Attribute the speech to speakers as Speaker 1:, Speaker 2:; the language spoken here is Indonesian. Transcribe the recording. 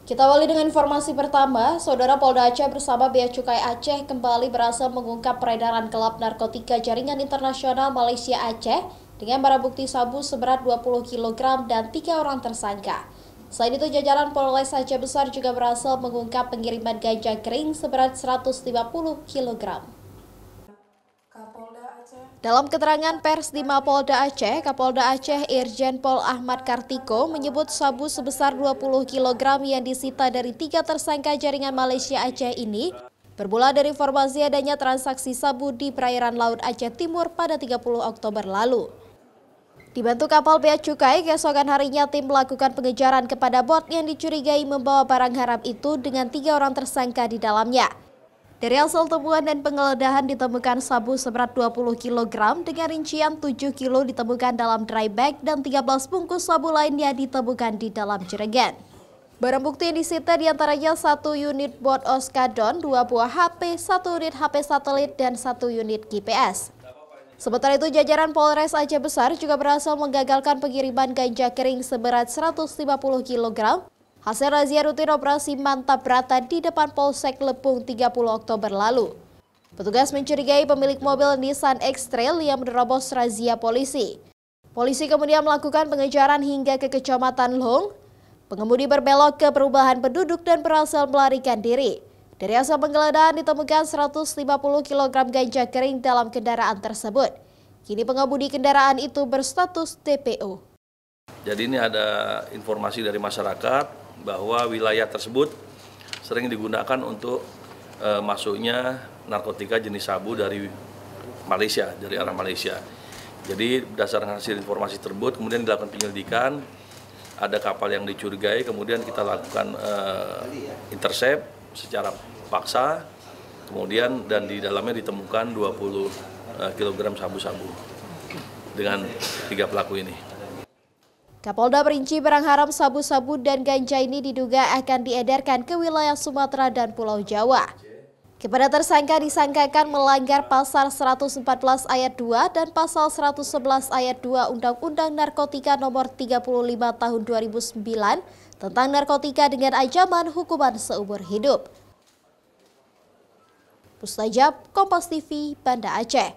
Speaker 1: Kita awali dengan informasi pertama, Saudara Polda Aceh bersama Bea Cukai Aceh kembali berhasil mengungkap peredaran gelap narkotika jaringan internasional Malaysia Aceh dengan barang bukti sabu seberat 20 kg dan 3 orang tersangka. Selain itu, jajaran Polres Aceh Besar juga berhasil mengungkap pengiriman ganja kering seberat 150 kg. Dalam keterangan pers di Mapolda Aceh, Kapolda Aceh Irjen Pol Ahmad Kartiko menyebut sabu sebesar 20 kg yang disita dari 3 tersangka jaringan Malaysia Aceh ini bermula dari informasi adanya transaksi sabu di perairan Laut Aceh Timur pada 30 Oktober lalu. Dibantu kapal Bea Cukai, keesokan harinya tim melakukan pengejaran kepada bot yang dicurigai membawa barang haram itu dengan 3 orang tersangka di dalamnya. Dari hasil temuan dan penggeledahan ditemukan sabu seberat 20 kg dengan rincian 7 kg ditemukan dalam dry bag dan 13 bungkus sabu lainnya ditemukan di dalam jerigen. Barang bukti yang disita diantaranya 1 unit bot Oskadon, 2 buah HP, 1 unit HP satelit, dan 1 unit GPS. Sementara itu, jajaran Polres Aceh Besar juga berhasil menggagalkan pengiriman ganja kering seberat 150 kg. Hasil razia rutin operasi Mantap Brata di depan Polsek Lepung 30 Oktober lalu. Petugas mencurigai pemilik mobil Nissan X-Trail yang menerobos razia polisi. Polisi kemudian melakukan pengejaran hingga ke Kecamatan Long. Pengemudi berbelok ke perumahan penduduk dan berhasil melarikan diri. Dari hasil penggeledahan ditemukan 150 kg ganja kering dalam kendaraan tersebut. Kini pengemudi kendaraan itu berstatus DPO.
Speaker 2: Jadi ini ada informasi dari masyarakat bahwa wilayah tersebut sering digunakan untuk masuknya narkotika jenis sabu dari Malaysia, dari arah Malaysia. Jadi berdasarkan hasil informasi tersebut kemudian dilakukan penyelidikan, ada kapal yang dicurigai, kemudian kita lakukan intercept secara paksa, kemudian dan di dalamnya ditemukan 20 kg sabu-sabu dengan 3 pelaku ini.
Speaker 1: Kapolda merinci barang haram sabu-sabu dan ganja ini diduga akan diedarkan ke wilayah Sumatera dan Pulau Jawa. Kepada tersangka disangkakan melanggar pasal 114 ayat 2 dan pasal 111 ayat 2 Undang-Undang Narkotika Nomor 35 Tahun 2009 tentang narkotika dengan ancaman hukuman seumur hidup. Mustajab, Kompas TV, Banda Aceh.